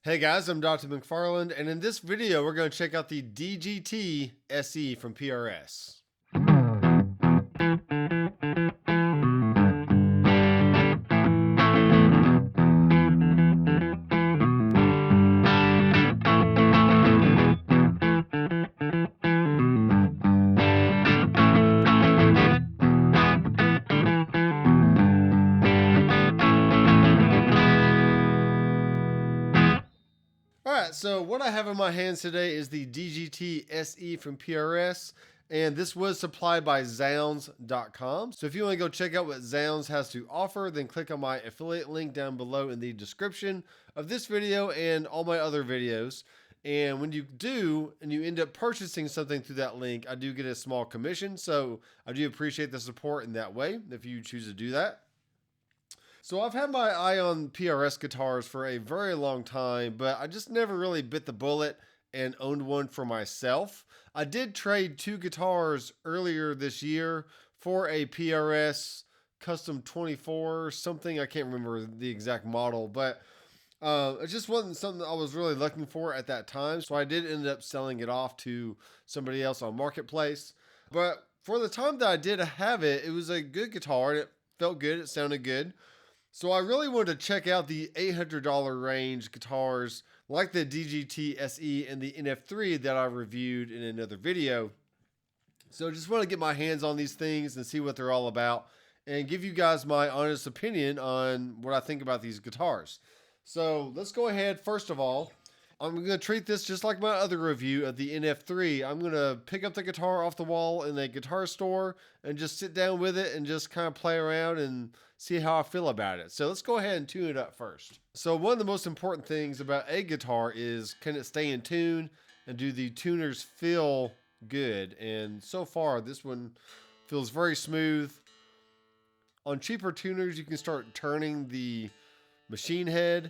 Hey guys, I'm Doctor McFarland, and in this video, we're going to check out the DGT SE from PRS. Alright, so what I have in my hands today is the DGT SE from PRS, and this was supplied by Zounds.com. So if you want to go check out what Zounds has to offer, then click on my affiliate link down below in the description of this video and all my other videos. And when you do, and you end up purchasing something through that link, I do get a small commission. So I do appreciate the support in that way if you choose to do that. So I've had my eye on PRS guitars for a very long time, but I just never really bit the bullet and owned one for myself. I did trade two guitars earlier this year for a PRS Custom 24 something. I can't remember the exact model, but it just wasn't something I was really looking for at that time. So I did end up selling it off to somebody else on Marketplace. But for the time that I did have it, it was a good guitar and it felt good. It sounded good. So I really wanted to check out the $800 range guitars like the DGT SE and the NF3 that I reviewed in another video. So I just want to get my hands on these things and see what they're all about and give you guys my honest opinion on what I think about these guitars. So let's go ahead. First of all, I'm going to treat this just like my other review of the NF3. I'm going to pick up the guitar off the wall in a guitar store and just sit down with it and just kind of play around and see how I feel about it. So let's go ahead and tune it up first. So one of the most important things about a guitar is, can it stay in tune and do the tuners feel good? And so far this one feels very smooth. On cheaper tuners, you can start turning the machine head,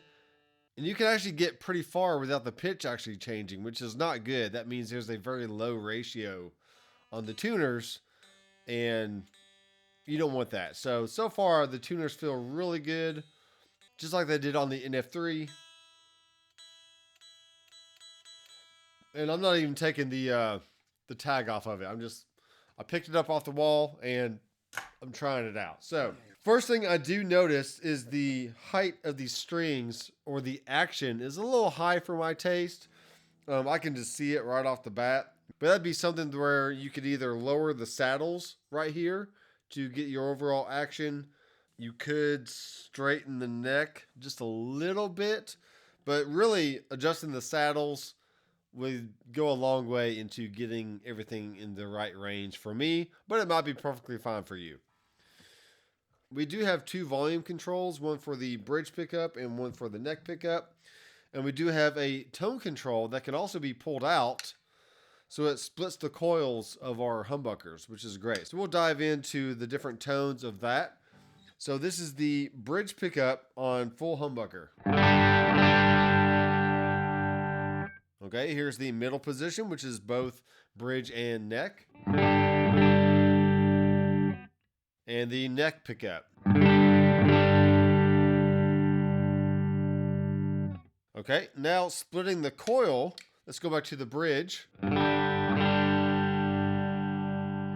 and you can actually get pretty far without the pitch actually changing, which is not good. That means there's a very low ratio on the tuners, and you don't want that. So far, the tuners feel really good, just like they did on the NF3. And I'm not even taking the tag off of it. I picked it up off the wall, and I'm trying it out. So first thing I do notice is the height of these strings, or the action, is a little high for my taste. I can just see it right off the bat. But that'd be something where you could either lower the saddles right here to get your overall action. You could straighten the neck just a little bit, but really adjusting the saddles would go a long way into getting everything in the right range for me, but it might be perfectly fine for you. We do have two volume controls, one for the bridge pickup and one for the neck pickup. And we do have a tone control that can also be pulled out, so it splits the coils of our humbuckers, which is great. So we'll dive into the different tones of that. So this is the bridge pickup on full humbucker. Okay, here's the middle position, which is both bridge and neck. And the neck pickup. Okay, now splitting the coil, let's go back to the bridge.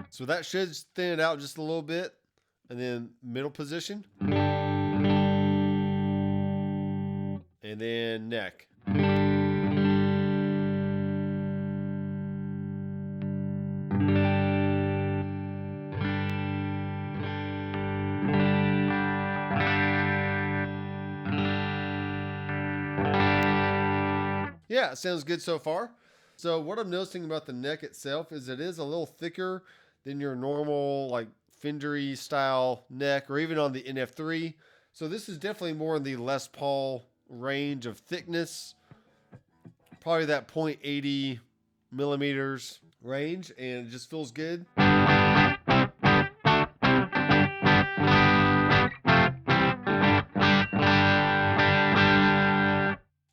So that should thin it out just a little bit. And then middle position. And then neck. Yeah, it sounds good so far. So what I'm noticing about the neck itself is it is a little thicker than your normal like Fendery style neck, or even on the NF3. So this is definitely more in the Les Paul range of thickness. Probably that 0.80 millimeters range, and it just feels good.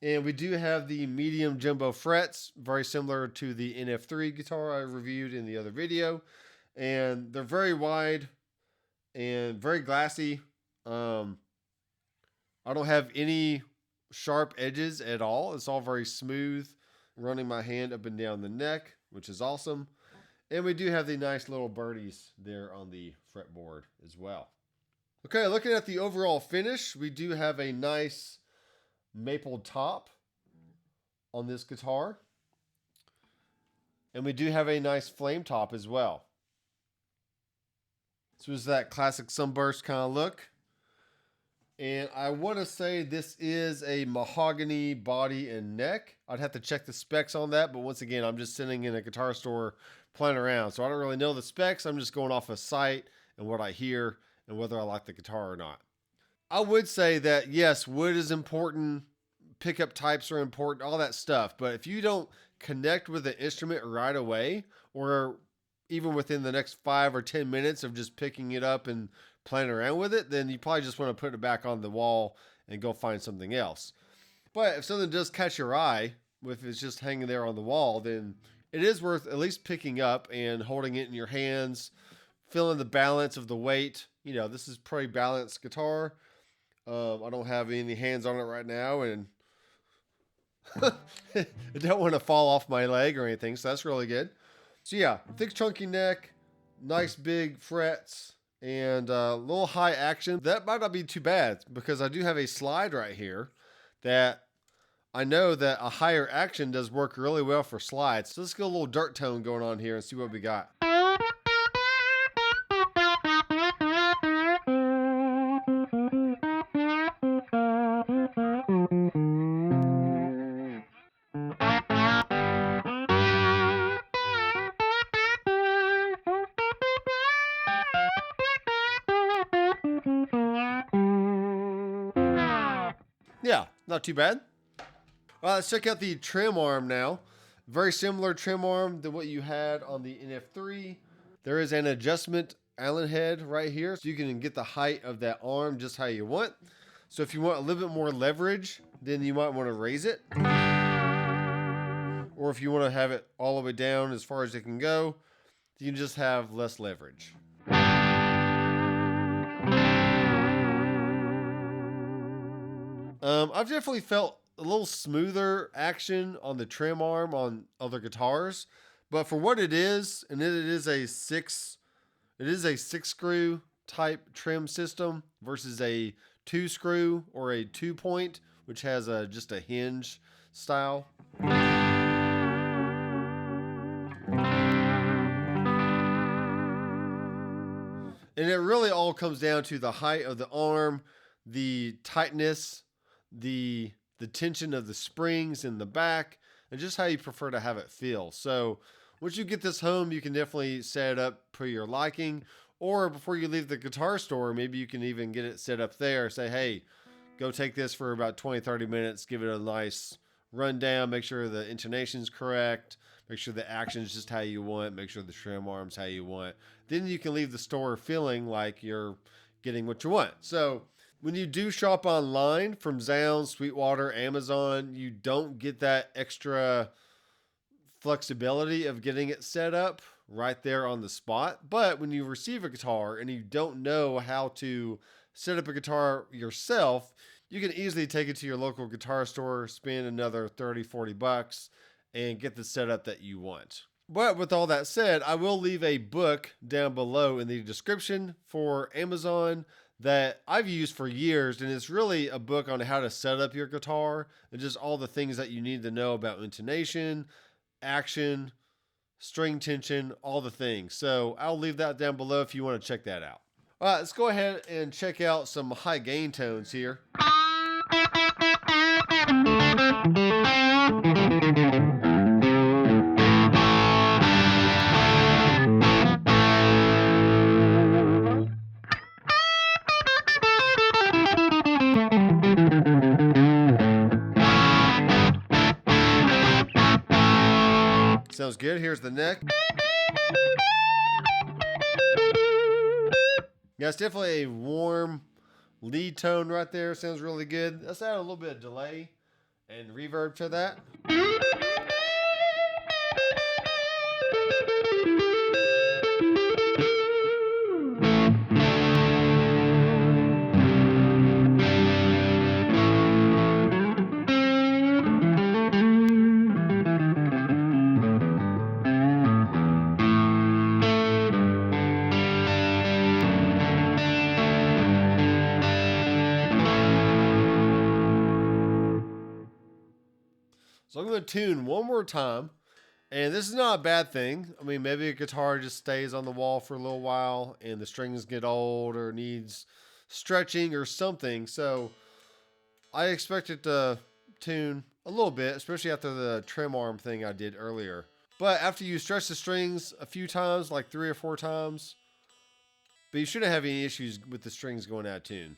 And we do have the medium jumbo frets, very similar to the NF3 guitar I reviewed in the other video. And they're very wide and very glassy. I don't have any sharp edges at all. It's all very smooth, running my hand up and down the neck, which is awesome. And we do have the nice little birdies there on the fretboard as well. Okay, looking at the overall finish, we do have a nice maple top on this guitar. And we do have a nice flame top as well. So it's that classic sunburst kind of look. And I want to say this is a mahogany body and neck. I'd have to check the specs on that, but once again, I'm just sitting in a guitar store playing around. So I don't really know the specs. I'm just going off a site and what I hear and whether I like the guitar or not. I would say that yes, wood is important, pickup types are important, all that stuff. But if you don't connect with the instrument right away, or even within the next 5 or 10 minutes of just picking it up and playing around with it, then you probably just want to put it back on the wall and go find something else. But if something does catch your eye, if it's just hanging there on the wall, then it is worth at least picking up and holding it in your hands, feeling the balance of the weight. You know, this is pretty balanced guitar. I don't have any hands on it right now, and I don't want to fall off my leg or anything, so that's really good. So yeah, thick chunky neck, nice big frets, and a little high action. That might not be too bad because I do have a slide right here that I know that a higher action does work really well for slides. So let's get a little dirt tone going on here and see what we got. Yeah, not too bad. Let's check out the trim arm now. Very similar trim arm to what you had on the NF3. There is an adjustment Allen head right here, so you can get the height of that arm just how you want. So if you want a little bit more leverage, then you might want to raise it. Or if you want to have it all the way down as far as it can go, you can just have less leverage. I've definitely felt a little smoother action on the trim arm on other guitars, but for what it is, and it is a six screw type trim system versus a 2 screw or a 2-point, which has just a hinge style. And it really all comes down to the height of the arm, the tightness, the tension of the springs in the back, and just how you prefer to have it feel. So once you get this home, you can definitely set it up per your liking, or before you leave the guitar store, maybe you can even get it set up there. Say, hey, go take this for about 20-30 minutes, give it a nice rundown, make sure the intonation's correct, make sure the action's just how you want, make sure the trim arm's how you want. Then you can leave the store feeling like you're getting what you want. So when you do shop online from Zounds, Sweetwater, Amazon, you don't get that extra flexibility of getting it set up right there on the spot. But when you receive a guitar and you don't know how to set up a guitar yourself, you can easily take it to your local guitar store, spend another $30-40 and get the setup that you want. But with all that said, I will leave a book down below in the description for Amazon that I've used for years, and it's really a book on how to set up your guitar and just all the things that you need to know about intonation, action, string tension, all the things. So I'll leave that down below if you want to check that out. All right, let's go ahead and check out some high gain tones here. Sounds good. Here's the neck. Yeah, it's definitely a warm lead tone right there. Sounds really good. Let's add a little bit of delay and reverb to that. So I'm going to tune one more time. And this is not a bad thing. I mean, maybe a guitar just stays on the wall for a little while and the strings get old or needs stretching or something. So I expect it to tune a little bit, especially after the trim arm thing I did earlier. But after you stretch the strings a few times, like 3 or 4 times, but you shouldn't have any issues with the strings going out of tune.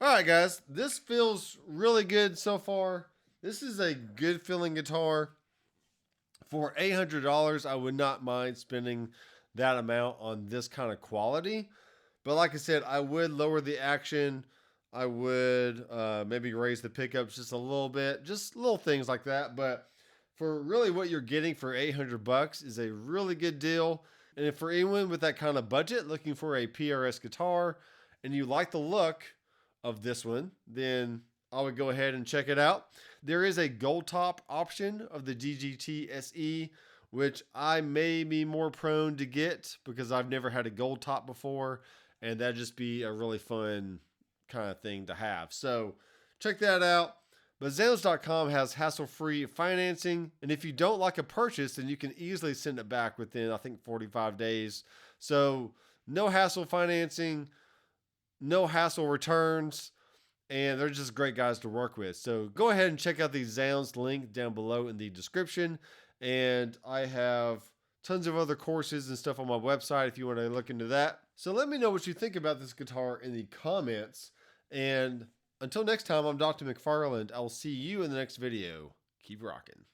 Alright guys, this feels really good so far. This is a good feeling guitar. For $800, I would not mind spending that amount on this kind of quality. But like I said, I would lower the action. I would maybe raise the pickups just a little bit. Just little things like that. But for really what you're getting for $800 is a really good deal. And if for anyone with that kind of budget looking for a PRS guitar and you like the look of this one, then I would go ahead and check it out. There is a gold top option of the DGT SE, which I may be more prone to get because I've never had a gold top before, and that'd just be a really fun kind of thing to have. So check that out. But Zounds.com has hassle-free financing, and if you don't like a purchase, then you can easily send it back within, I think, 45 days. So no hassle financing, no hassle returns, and they're just great guys to work with. So go ahead and check out the Zounds link down below in the description. And I have tons of other courses and stuff on my website if you want to look into that. So let me know what you think about this guitar in the comments. And until next time, I'm Dr. McFarland. I'll see you in the next video. Keep rocking.